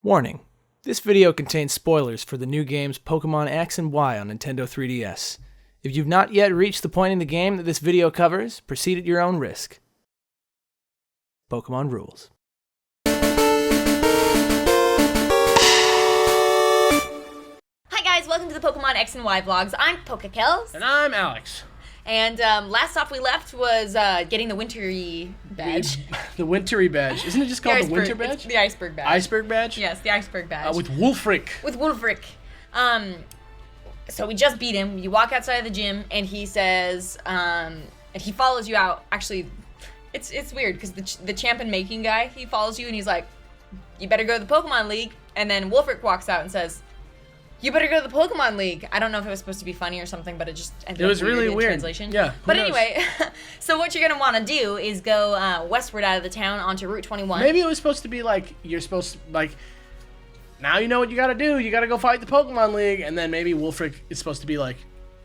Warning, this video contains spoilers for the new games Pokemon X and Y on Nintendo 3DS. If you've not yet reached the point in the game that this video covers, proceed at your own risk. Pokemon rules. Hi guys, welcome to the Pokemon X and Y vlogs. I'm Pokekells. And I'm Alex. And last off we left was getting the wintry badge. The wintry badge. Isn't it just called the winter badge? It's the iceberg badge. Iceberg badge? Yes, the iceberg badge. With Wolfric. With Wolfric. So we just beat him. You walk outside of the gym and he says, and he follows you out. Actually, it's weird because the champion making guy, he follows you and he's like, you better go to the Pokemon League. And then Wolfric walks out and says, you better go to the Pokemon League. I don't know if it was supposed to be funny or something, but it just ended up really in weird. Translation. Yeah. But anyway, so what you're gonna want to do is go westward out of the town onto Route 21. Maybe it was supposed to be like, you're supposed to, like, now you know what you gotta do. You gotta go fight the Pokemon League. And then maybe Wolfric is supposed to be like,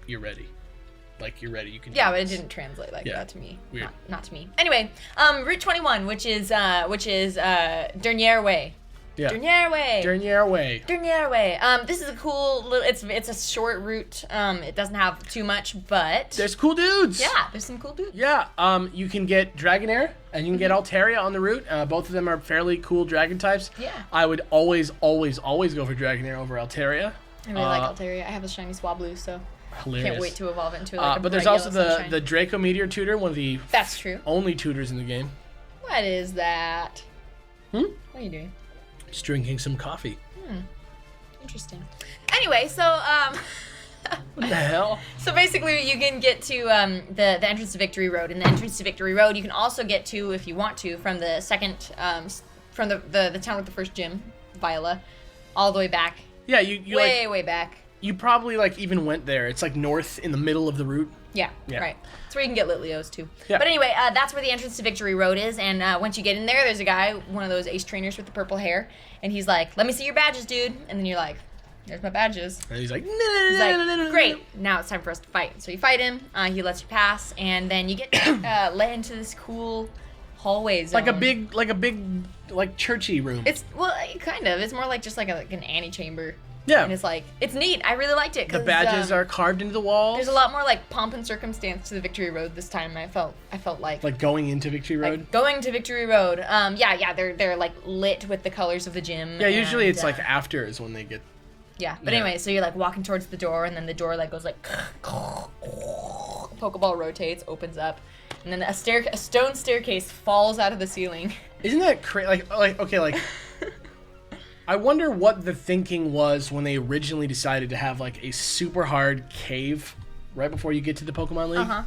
you're ready. Like, you're ready. You can. Yeah, but it didn't translate like that to me. Weird. Not to me. Anyway, Route 21, which is Dernier Way. Yeah. Dernier Way. Dernier Way. Dernier Way. This is a cool little. It's a short route. It doesn't have too much, but There's cool dudes. yeah, there's some cool dudes. Yeah. You can get Dragonair and you can get Altaria on the route. Both of them are fairly cool dragon types. Yeah. I would always go for Dragonair over Altaria. I really like Altaria. I have a shiny Swablu, so Hilarious. can't wait to evolve it into like a but there's bright also yellow sunshine. the Draco Meteor tutor, one of the That's true. only tutors in the game. What is that? What are you doing? Just drinking some coffee. Interesting. Anyway, so What the hell? so basically you can get to the entrance to Victory Road, and the entrance to Victory Road you can also get to, if you want to, from the second from the town with the first gym, Viola, all the way back. Yeah, you way back. You probably like even went there. It's like north in the middle of the route. Yeah, Yeah. right. That's where you can get Litleos too. Yeah. But anyway, that's where the entrance to Victory Road is, and once you get in there, there's a guy, one of those ace trainers with the purple hair, and he's like, let me see your badges, dude. And then you're like, there's my badges. And he's like, He's like, great, now it's time for us to fight. So you fight him, he lets you pass, and then you get led into this cool hallway zone. like a big churchy room. It's, well, kind of. It's more like just like an antechamber. Yeah. And it's like, it's neat. I really liked it. The badges are carved into the walls. There's a lot more like pomp and circumstance to the Victory Road this time. I felt like going into Victory Road. like going to Victory Road. They're like lit with the colors of the gym. Yeah, usually and, it's like after is when they get. Yeah, but Yeah. anyway, so you're like walking towards the door, and then the door like goes like Pokeball rotates, opens up, and then a stone staircase falls out of the ceiling. Isn't that crazy? Okay. I wonder what the thinking was when they originally decided to have like a super hard cave right before you get to the Pokemon League. Uh-huh.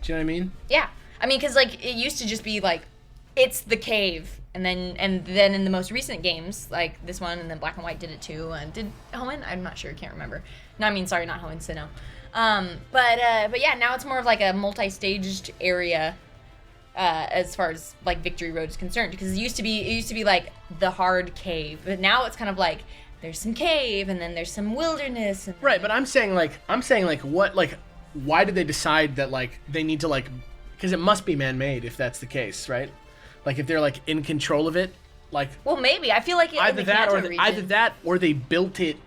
Do you know what I mean? Yeah, I mean, because like it used to just be like it's the cave, and then in the most recent games, like this one, and then Black and White did it too. And did Hoenn? I'm not sure. Can't remember. No, I mean, sorry, not Hoenn, Sinnoh. But yeah, now it's more of like a multi-staged area. As far as like Victory Road is concerned, because it used to be like the hard cave, but now it's kind of like there's some cave and then there's some wilderness. And Right, but I'm saying why did they decide that like they need to like, because it must be man-made if that's the case, right? Like if they're like in control of it, like well, maybe I feel like either that or they built it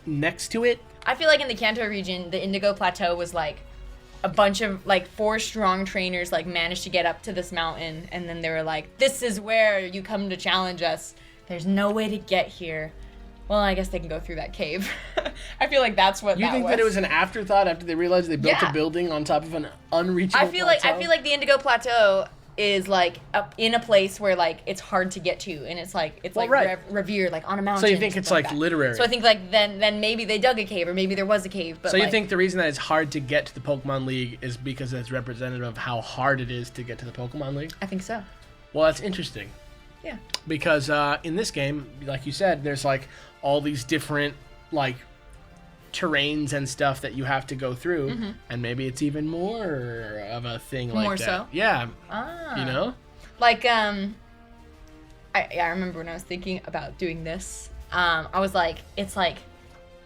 next to it. I feel like in the Kanto region, the Indigo Plateau was like a bunch of like 4 strong trainers like managed to get up to this mountain, and then they were like, this is where you come to challenge us. There's no way to get here. Well, I guess they can go through that cave. I feel like that's what You think that it was an afterthought after they realized they built a building on top of an unreachable I feel plateau? like the Indigo Plateau is like up in a place where like it's hard to get to, and it's revered like on a mountain. So you think it's like literary? So I think like then maybe they dug a cave, or maybe there was a cave. But so you think the reason that it's hard to get to the Pokemon League is because it's representative of how hard it is to get to the Pokemon League? I think so. Well, that's interesting. Yeah. Because in this game, like you said, there's like all these different like terrains and stuff that you have to go through, and maybe it's even more of a thing like more that. so? Yeah. Ah. You know? Like I remember when I was thinking about doing this, I was like, it's like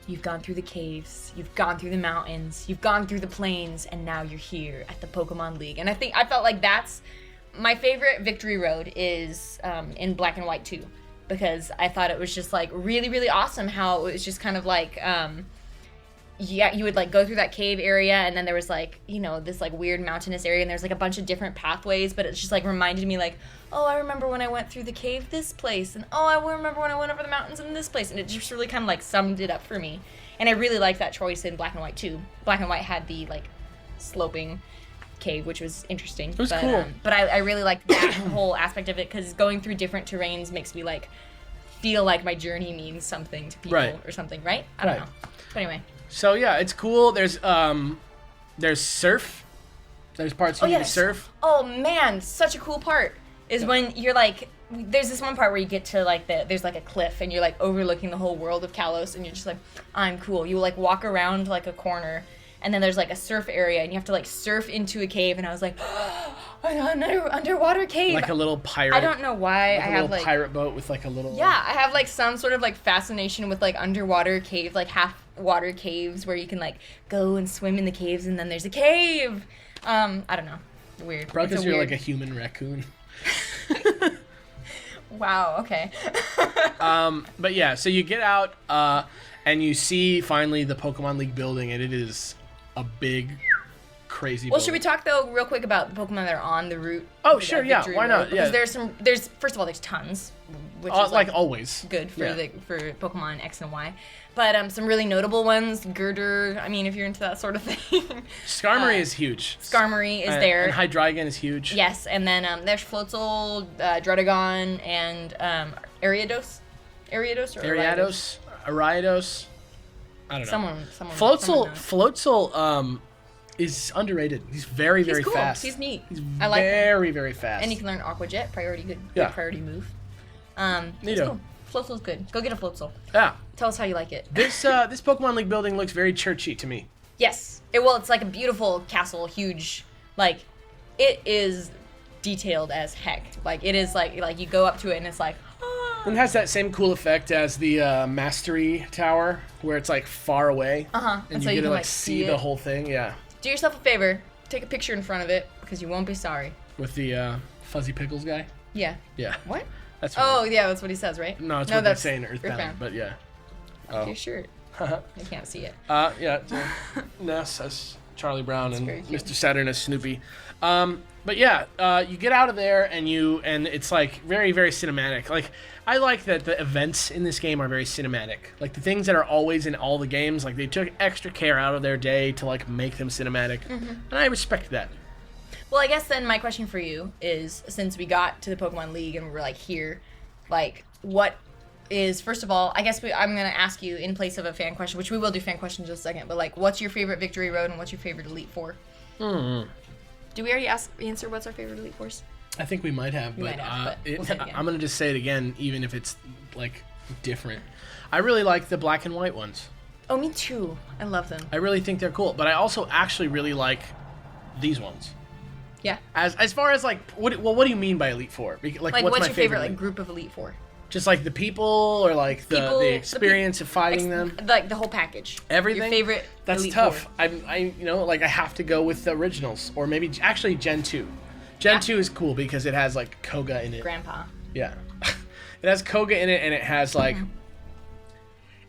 you've gone through the caves, you've gone through the mountains, you've gone through the plains, and now you're here at the Pokemon League. And I felt like that's my favorite Victory Road is in Black and White 2. because I thought it was just like really, really awesome how it was just kind of like yeah, you would like go through that cave area, and then there was like, you know, this like weird mountainous area, and there's like a bunch of different pathways, but it's just like reminded me like, oh, I remember when I went through the cave this place, and oh, I remember when I went over the mountains in this place, and it just really kind of like summed it up for me. And I really liked that choice in Black and White too. Black and White had the like sloping cave, which was interesting. It was cool. But I really liked that whole aspect of it, because going through different terrains makes me like feel like my journey means something to people or something, right? I don't know. But anyway. So yeah, it's cool. There's surf. There's parts where you can surf. Oh man, such a cool part is when you're like, there's this one part where you get to like there's like a cliff, and you're like overlooking the whole world of Kalos, and you're just like, I'm cool. You like walk around like a corner, and then there's like a surf area, and you have to like surf into a cave, and I was like, an underwater cave. Like a little pirate. I don't know why I have like pirate boat with like a little. Yeah, I have like some sort of like fascination with like underwater cave, like half water caves where you can like go and swim in the caves, and then there's a cave. I don't know. Weird. Probably because you're like a human raccoon. Wow, okay. But yeah, so you get out and you see finally the Pokemon League building, and it is a big, crazy building. Should we talk though real quick about the Pokemon that are on the route? Oh, sure, yeah, why not? Because there's first of all, there's tons, which is like always good for Pokemon X and Y. But some really notable ones, Girder, I mean, if you're into that sort of thing. Skarmory is huge. Skarmory is there. And Hydreigon is huge. Yes, and then there's Floatzel, Druddigon, and Ariados? Ariados or Ariados? Ariados? I don't know. Someone Floatzel is underrated. He's very, very cool. fast. He's neat. He's I like very, very fast. And you can learn Aqua Jet, good priority move. It's Neato. cool. Floatzel's good. Go get a Floatzel. Yeah. Tell us how you like it. This Pokemon League building looks very churchy to me. Yes. It's like a beautiful castle, huge. Like, it is detailed as heck. Like, it is like you go up to it and it's like, ah. And it has that same cool effect as the Mastery Tower, where it's like far away. And you get to like see the whole thing. Yeah. Do yourself a favor. Take a picture in front of it, because you won't be sorry. With the Fuzzy Pickles guy? Yeah. Yeah. What? That's yeah, that's what he says, right? No, what they say in Earthbound. But yeah. Your shirt. I can't see it. Yeah. Ness as Charlie Brown and Mr. Saturn as Snoopy. But yeah, you get out of there and it's like very, very cinematic. Like, I like that the events in this game are very cinematic. Like, the things that are always in all the games, like they took extra care out of their day to like make them cinematic, and I respect that. Well, I guess then my question for you is, since we got to the Pokemon League and we're like here, like what is, first of all, I guess I'm going to ask you in place of a fan question, which we will do fan questions in just a second, but like, what's your favorite Victory Road and what's your favorite Elite Four? Do we already answer what's our favorite Elite Fours? I think we might have, but we'll say it again. I'm going to just say it again, even if it's like different. I really like the black and white ones. Oh, me too. I love them. I really think they're cool, but I also actually really like these ones. Yeah. As far as like, what do you mean by Elite Four? Like what's your favorite like group of Elite Four? Just like the people, or like the experience of fighting them? Like the whole package. Everything? Your favorite That's Elite tough. Four. I I have to go with the originals, or maybe actually Gen 2. Gen 2 is cool because it has like Koga in it. Grandpa. Yeah. It has Koga in it, and it has like,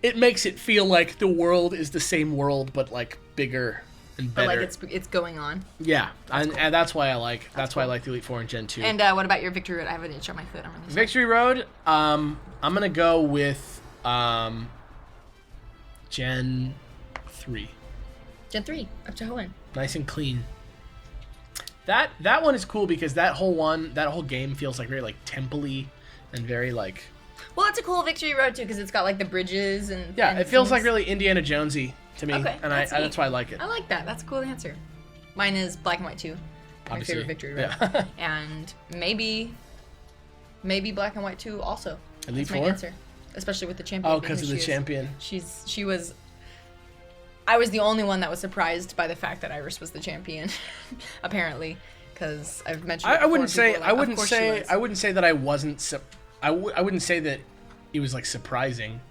it makes it feel like the world is the same world, but like bigger and better. But like it's going on. Yeah, and that's why I like the Elite Four and Gen 2. And what about your Victory Road? I have an itch on my foot. I'm really sorry. Victory Road. I'm gonna go with Gen 3. Gen 3 up to Hoenn. Nice and clean. That one is cool because that whole game feels like very like temple-y and very like. Well, it's a cool Victory Road too because it's got like the bridges and. Yeah, it feels like really Indiana Jonesy to me, okay, and that's why I like it. I like that. That's a cool answer. Mine is Black and White 2. My favorite Victory Road. Yeah. And maybe Black and White 2 also. Elite That's my answer. Especially with the champion. Oh, because of the champion. I was the only one that was surprised by the fact that Iris was the champion, apparently, because I've mentioned. I wouldn't say that I wasn't. I wouldn't say that it was like surprising,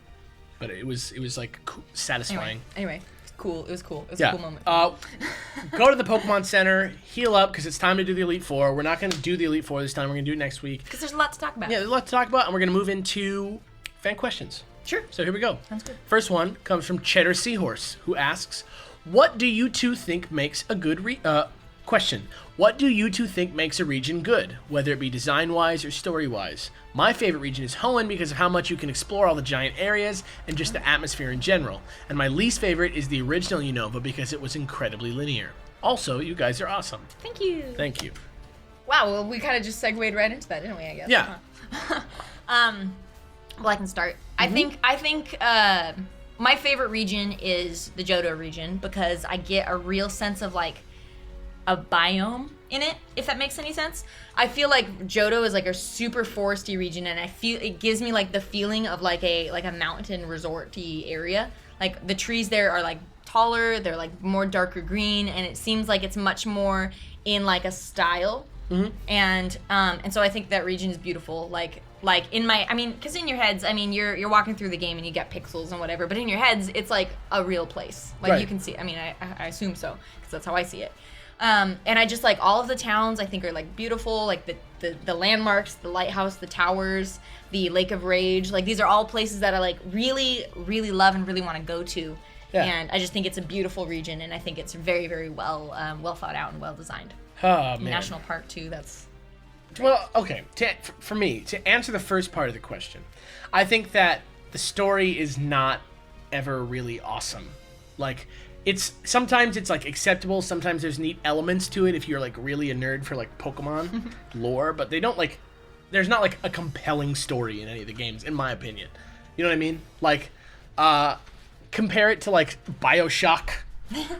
but it was like satisfying. Anyway, cool. It was cool. It was Yeah. a cool moment. Go to the Pokemon Center, heal up, because it's time to do the Elite Four. We're not going to do the Elite Four this time. We're going to do it next week. Because there's a lot to talk about. Yeah, there's a lot to talk about, and we're going to move into fan questions. Sure. So here we go. Sounds good. First one comes from Cheddar Seahorse, who asks, "What do you two think makes a good question? What do you two think makes a region good, whether it be design-wise or story-wise? My favorite region is Hoenn because of how much you can explore all the giant areas and just the atmosphere in general. And my least favorite is the original Unova because it was incredibly linear. Also, you guys are awesome." Thank you. Thank you. Wow, well, we kind of just segued right into that, didn't we, I guess? Yeah. Well, I can start. I think my favorite region is the Johto region because I get a real sense of like a biome in it, if that makes any sense. I feel like Johto is like a super foresty region, and I feel it gives me like the feeling of like a mountain resort-y area. Like the trees there are like taller, they're like more darker green, and it seems like it's much more in like a style. And so I think that region is beautiful. Like in my, I mean, because in your heads, I mean, you're walking through the game and you get pixels and whatever, but in your heads, it's like a real place. Like you can see. I mean, I assume so because that's how I see it. And I just like all of the towns. I think are like beautiful. Like the landmarks, the lighthouse, the towers, the Lake of Rage. Like these are all places that I like really, really love and really want to go to. Yeah. And I just think it's a beautiful region, and I think it's very, very well thought out and well designed. Oh, man. National Park too. That's great. Well, okay. For me, to answer the first part of the question, I think that the story is not ever really awesome. Like, sometimes it's like acceptable. Sometimes there's neat elements to it if you're like really a nerd for like Pokemon lore, but they don't like. There's not like a compelling story in any of the games, in my opinion. You know what I mean? Like, compare it to like BioShock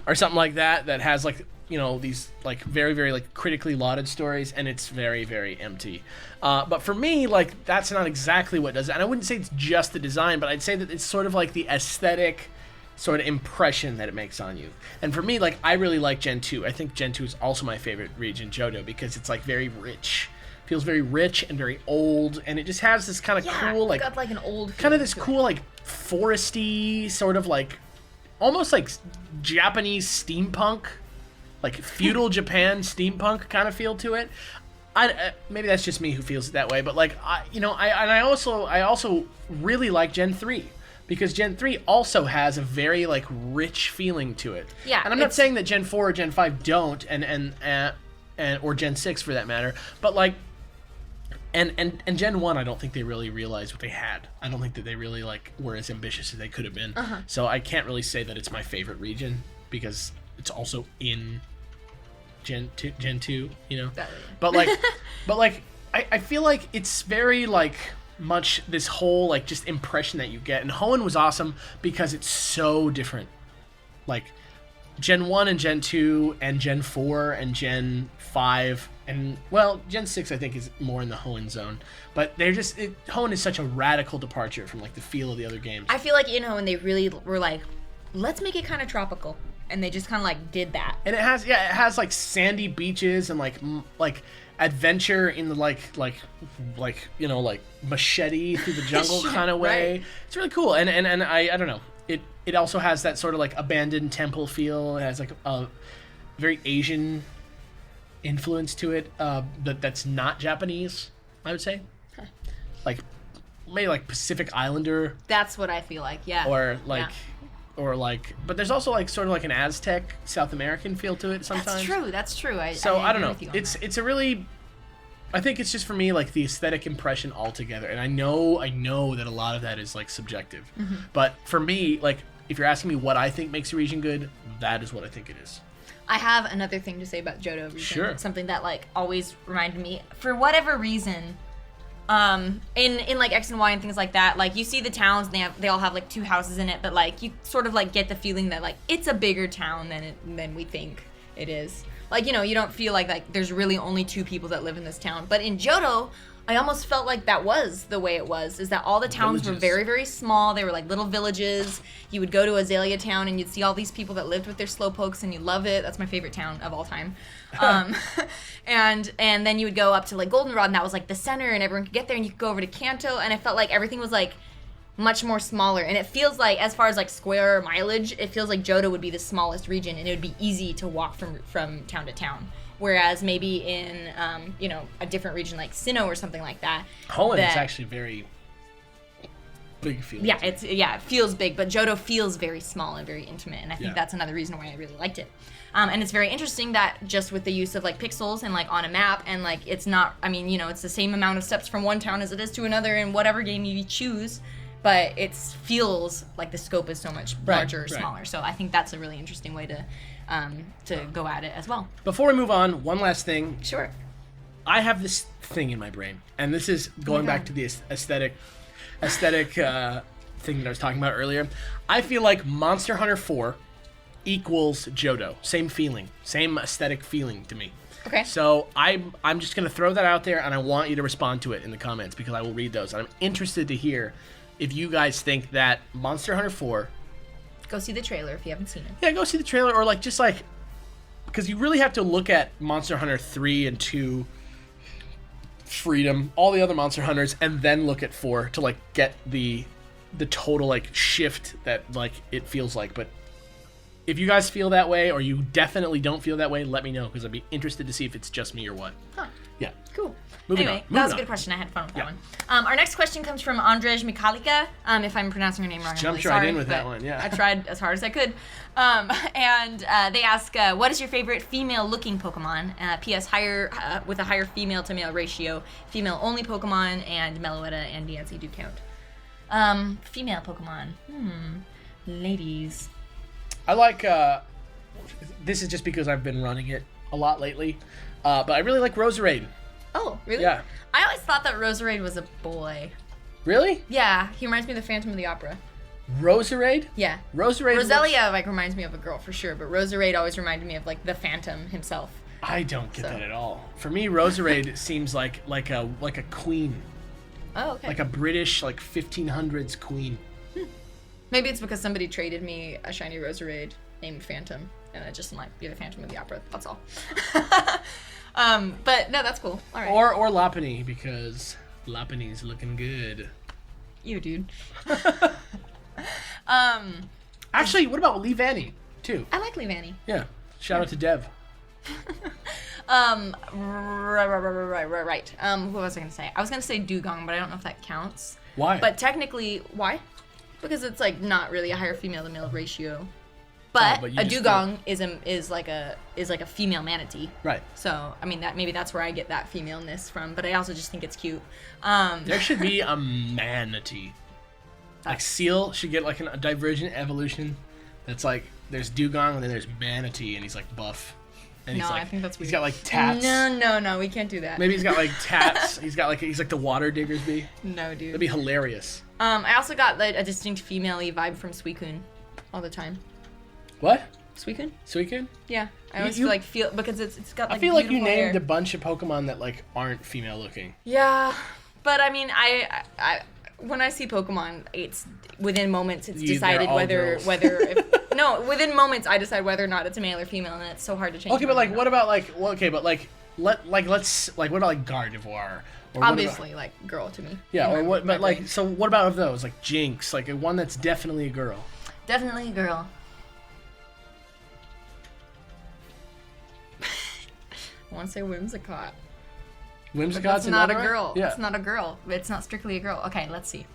or something like that has like, you know, these like very, very like critically lauded stories, and it's very, very empty. But for me, like that's not exactly what does it. And I wouldn't say it's just the design, but I'd say that it's sort of like the aesthetic sort of impression that it makes on you. And for me, like I really like Gen 2. I think Gen 2 is also my favorite region, Johto, because it's like very rich. Feels very rich and very old, and it just has this kind of cool, like got like an old kind of this cool like foresty sort of like almost like Japanese steampunk, like feudal Japan steampunk kind of feel to it. Maybe that's just me who feels it that way, but like I also really like Gen 3 because Gen 3 also has a very like rich feeling to it. Yeah, and I'm not saying that Gen 4 or Gen 5 don't, and or Gen 6 for that matter, but like. And Gen 1, I don't think they really realized what they had. I don't think that they really like were as ambitious as they could have been. So I can't really say that it's my favorite region because it's also in Gen 2, you know. But like I feel like it's very like much this whole like just impression that you get. And Hoenn was awesome because it's so different. Like Gen 1 and Gen 2 and Gen 4 and Gen 5 and, well, Gen 6 I think is more in the Hoenn zone. But they're just, Hoenn is such a radical departure from like the feel of the other games. I feel like, you know, when they really were like, let's make it kind of tropical. And they just kind of like did that. And it has like sandy beaches and like adventure in the like you know, like machete through the jungle kind of way. Right. It's really cool. And I don't know. It also has that sort of like abandoned temple feel. It has like a very Asian influence to it that's not Japanese, I would say. Huh. Like maybe like Pacific Islander. That's what I feel like, yeah. Or like but there's also like sort of like an Aztec South American feel to it sometimes. That's true. I don't know. It's a really, I think it's just for me like the aesthetic impression altogether, and I know that a lot of that is like subjective. But for me, like if you're asking me what I think makes a region good, that is what I think it is. I have another thing to say about Johto region. Sure. Something that like always reminded me, for whatever reason, in like X and Y and things like that, like you see the towns and they all have like 2 houses in it, but like you sort of like get the feeling that like it's a bigger town than we think it is. Like, you know, you don't feel like there's really only 2 people that live in this town. But in Johto, I almost felt like that was the way it was, is that all the towns were very, very small. They were like little villages. You would go to Azalea Town and you'd see all these people that lived with their slowpokes, and you love it. That's my favorite town of all time. And then you would go up to like Goldenrod, and that was like the center, and everyone could get there, and you could go over to Kanto, and I felt like everything was like much more smaller, and it feels like, as far as like square mileage, it feels like Johto would be the smallest region, and it would be easy to walk from town to town. Whereas maybe in a different region like Sinnoh or something like that, Hoenn is actually very big feeling. Yeah, it feels big, but Johto feels very small and very intimate, and I think that's another reason why I really liked it. And it's very interesting that just with the use of like pixels and like on a map, and like it's not, it's the same amount of steps from one town as it is to another in whatever game you choose, but it feels like the scope is so much larger or smaller. So I think that's a really interesting way to go at it as well. Before we move on, one last thing. Sure. I have this thing in my brain, and this is going back to the aesthetic thing that I was talking about earlier. I feel like Monster Hunter 4 equals Johto. Same feeling, same aesthetic feeling to me. Okay. So I'm just gonna throw that out there, and I want you to respond to it in the comments because I will read those. And I'm interested to hear if you guys think that Monster Hunter 4. Go see the trailer if you haven't seen it. Yeah, go see the trailer, or because you really have to look at Monster Hunter 3 and 2, Freedom, all the other Monster Hunters, and then look at 4 to get the total shift that it feels like. But if you guys feel that way, or you definitely don't feel that way, let me know, because I'd be interested to see if it's just me or what. Huh. Yeah. Cool. Moving That on. was a good question. I had fun with that one. Our next question comes from Andrzej Mikalika. If I'm pronouncing her name wrong, I'm Jumped really right sorry, in with that but one, yeah. I tried as hard as I could. And they ask, what is your favorite female-looking Pokemon? P.S. With a higher female-to-male ratio. Female-only Pokemon, and Meloetta and Diancie do count. Female Pokemon. Ladies. I like, this is just because I've been running it a lot lately, but I really like Roserade. Oh, really? Yeah. I always thought that Roserade was a boy. Really? Yeah, he reminds me of the Phantom of the Opera. Roserade? Yeah. Roserade. Roselia reminds me of a girl for sure, but Roserade always reminded me of the Phantom himself. I don't get that at all. For me, Roserade seems like a queen. Oh, okay. Like a British 1500s queen. Maybe it's because somebody traded me a shiny Roserade named Phantom, and I just might be the Phantom of the Opera. That's all. But no, that's cool. All right. Or Lopunny, because Lopunny's looking good. You, dude. Actually, what about Leavanny too? I like Leavanny. Yeah. Shout out to Dev. Right. What was I gonna say? I was gonna say Dugong, but I don't know if that counts. Why? But technically, why? Because it's not really a higher female to male ratio. But a Dugong is like a female manatee. Right. So maybe that's where I get that femaleness from. But I also just think it's cute. There should be a manatee. Seal should get a divergent evolution. That's there's Dugong and then there's manatee, and he's buff. And he's I think that's weird. He's got tats. No, we can't do that. Maybe he's got tats. He's like the water diggers bee. No, dude. That'd be hilarious. I also got a distinct female-y vibe from Suicune all the time. What? Suicune? Suicune? Yeah. I always feel because it's got I feel like you named hair. a bunch of Pokemon that aren't female looking. Yeah, but I when I see Pokemon, it's within moments decided whether within moments I decide whether or not it's a male or female, and it's so hard to change. Okay, but what about let's what about Gardevoir? Or obviously girl to me. Yeah, or what? But so what about of those Jinx, one that's definitely a girl? Definitely a girl. I want to say Whimsicott. Whimsicott's not a girl. Yeah. It's not a girl. It's not strictly a girl. Okay, let's see.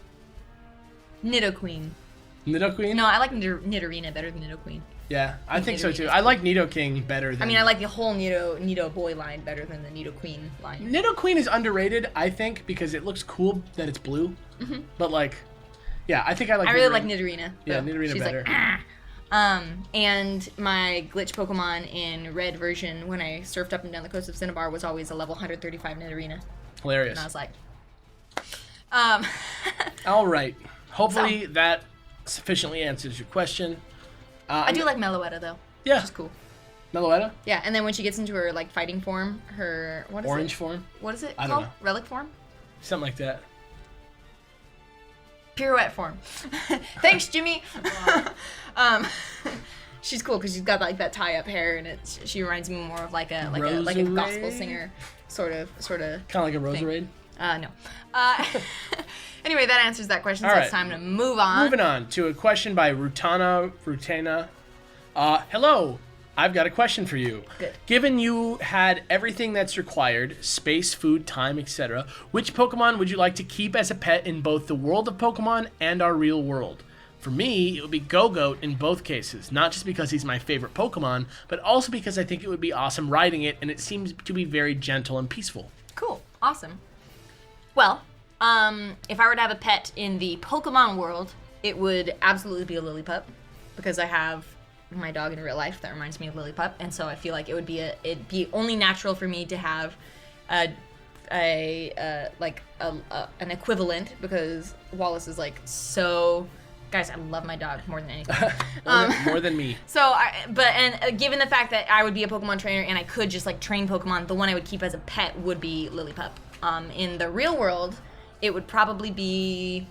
Nidoqueen. Nidoqueen? No, I like Nidorina better than Nidoqueen. Yeah, I think so too. I like Nidoking better than... I like the whole Nido boy line better than the Nidoqueen line. Nidoqueen is underrated, I think, because it looks cool that it's blue. Mm-hmm. But yeah, I think I like... I really like Nidorina. Yeah, Nidorina she's better. And my glitch Pokemon in red version when I surfed up and down the coast of Cinnabar was always a level 135 Nidorina. Hilarious. And I was like... All right. Hopefully that sufficiently answers your question. I do like Meloetta though. Yeah. Which is cool. Meloetta? Yeah, and then when she gets into her fighting form, her orange form? What is it I called? don't know. Relic form? Something like that. Pirouette form. Thanks, Jimmy. She's cool because she's got that tie-up hair, and she reminds me more of a gospel singer, sort of. Kind of like a Roserade. No. Anyway, that answers that question, so All it's right. time to move on. Moving on to a question by Rutena. Hello, I've got a question for you. Good. Given you had everything that's required, space, food, time, etc., which Pokemon would you like to keep as a pet in both the world of Pokemon and our real world? For me, it would be Go-Goat in both cases, not just because he's my favorite Pokemon, but also because I think it would be awesome riding it, and it seems to be very gentle and peaceful. Cool. Awesome. Well, if I were to have a pet in the Pokemon world, it would absolutely be a Lillipup, because I have my dog in real life that reminds me of Lillipup, and so I feel like it'd be only natural for me to have an equivalent, because Wallace is like so. Guys, I love my dog more than anything. More than me. So, given the fact that I would be a Pokemon trainer and I could just like train Pokemon, the one I would keep as a pet would be Lillipup. In the real world, it would probably be.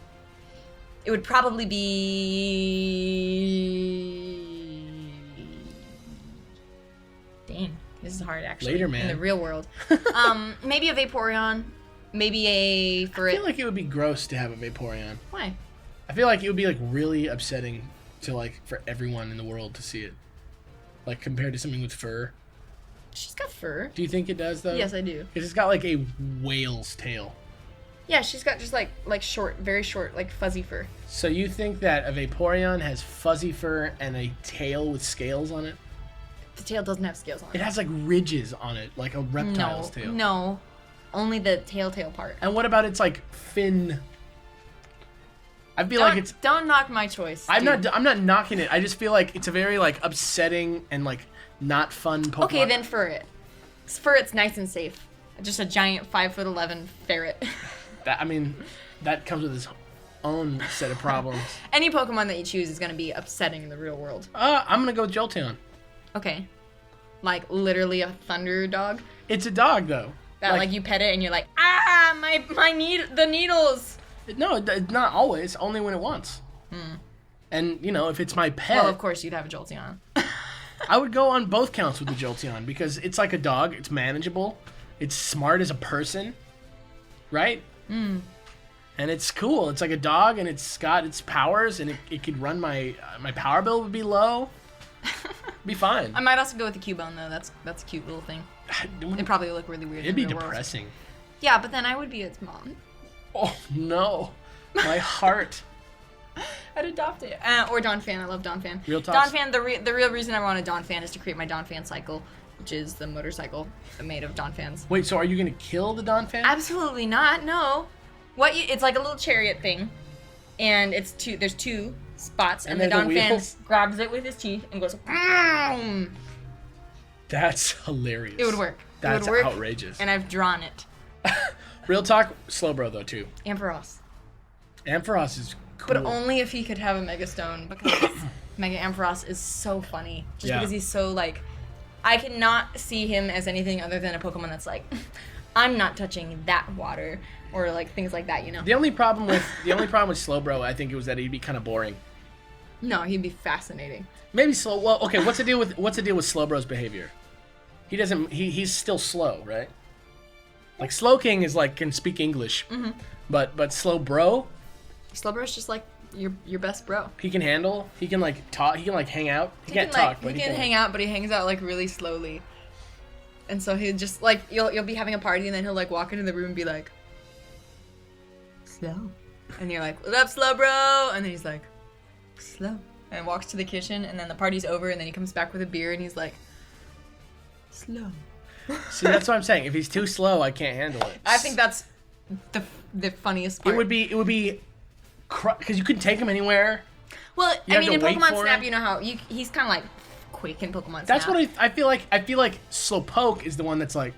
Dang, this is hard actually. Later, man. In the real world, maybe a Vaporeon, maybe a I feel like it would be gross to have a Vaporeon. Why? I feel like it would be like really upsetting to like for everyone in the world to see it. Like compared to something with fur. She's got fur. Do you think it does though? Yes, I do. Because it's got like a whale's tail. Yeah, she's got just like short, very short, like fuzzy fur. So you think that a Vaporeon has fuzzy fur and a tail with scales on it? The tail doesn't have scales on it. It has like ridges on it, like a reptile's tail. No, only the tail part. And what about its like fin? I feel like it's. Don't knock my choice. I'm not knocking it. I just feel like it's a very like upsetting and like not fun Pokemon. Okay, then fur it. Fur it's nice and safe. Just a giant 5'11" ferret. That comes with its own set of problems. Any Pokemon that you choose is gonna be upsetting in the real world. I'm gonna go with Jolteon. Okay. Like literally a thunder dog. It's a dog though. That like you pet it and you're like, the needles. No, not always. Only when it wants. And if it's my pet, Well, of course you'd have a Jolteon. I would go on both counts with the Jolteon because it's like a dog. It's manageable. It's smart as a person, right? And it's cool. It's like a dog, and it's got its powers, and it could run my power bill would be low. Be fine. I might also go with the Cubone though. That's a cute little thing. It'd probably look really weird. It'd be in the real depressing. World. Yeah, but then I would be its mom. Oh no, my heart. I'd adopt it. Or Donphan. I love Donphan. Real talk. Donphan. The real reason I want a Donphan is to create my Donphan cycle, which is the motorcycle made of Donphans. Wait, so are you gonna kill the Donphan? Absolutely not. No. It's like a little chariot thing, and there's two spots, and the Donphan grabs it with his teeth and goes. Boom! That's hilarious. It would work. That's it would work, outrageous. And I've drawn it. Real talk, Slowbro though too. Ampharos. Ampharos is cool. But only if he could have a Mega Stone, because Mega Ampharos is so funny. Just because he's so like, I cannot see him as anything other than a Pokemon that's like, I'm not touching that water, or like things like that, The only problem with Slowbro, I think, it was that he'd be kind of boring. No, he'd be fascinating. Maybe slow. Well, okay. What's the deal with Slowbro's behavior? He doesn't. He's still slow, right? Like Slowking is like can speak English, but Slowbro. Slowbro's just like your best bro. He can handle. He can like talk. He can like hang out. He can't talk, but he can hang out, but he hangs out like really slowly. And so he'll just like you'll be having a party, and then he'll like walk into the room and be like, slow, and you're like, what up, Slowbro? And then he's like, slow, and walks to the kitchen, and then the party's over, and then he comes back with a beer, and he's like, slow. See, that's what I'm saying. If he's too slow, I can't handle it. I think that's the funniest part. It would be, because you couldn't take him anywhere. Well, I mean, in Pokemon Snap, him. you know how he's kind of like quick in Pokemon Snap. That's what I feel like. I feel like Slowpoke is the one that's like,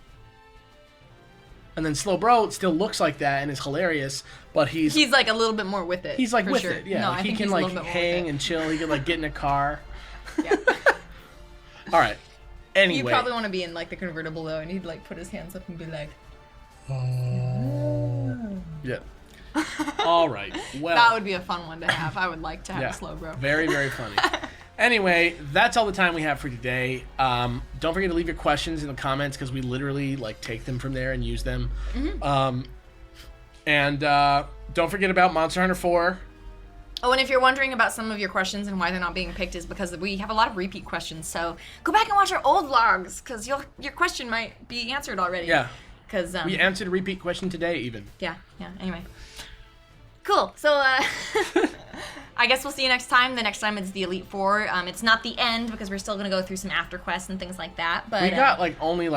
and then Slowbro still looks like that and is hilarious, but he's like a little bit more with it. He's like with sure. it, yeah. No, Like, I he think can he's a like little bit more hang and chill. He can like get in a car. Yeah. All right. Anyway, you probably want to be in like the convertible though, and he'd like put his hands up and be like, yeah. All right. Well, that would be a fun one to have. I would like to have a Slowbro. Very, very funny. Anyway, that's all the time we have for today. Don't forget to leave your questions in the comments because we literally like take them from there and use them. And don't forget about Monster Hunter 4. Oh, and if you're wondering about some of your questions and why they're not being picked is because we have a lot of repeat questions. So go back and watch our old vlogs because your question might be answered already. Yeah. Because we answered a repeat question today even. Yeah. Anyway. Cool. So I guess we'll see you next time. The next time it's the Elite Four. It's not the end because we're still going to go through some after quests and things like that. But we got only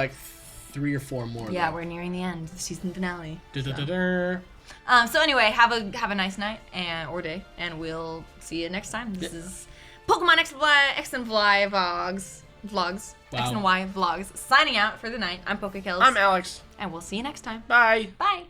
3 or 4 more. Yeah, we're nearing the end, the season finale. So anyway, have a nice night or day, and we'll see you next time. This is Pokemon X and Y vlogs. Wow. X and Y vlogs. Signing out for the night. I'm PokeKells. I'm Alex. And we'll see you next time. Bye. Bye.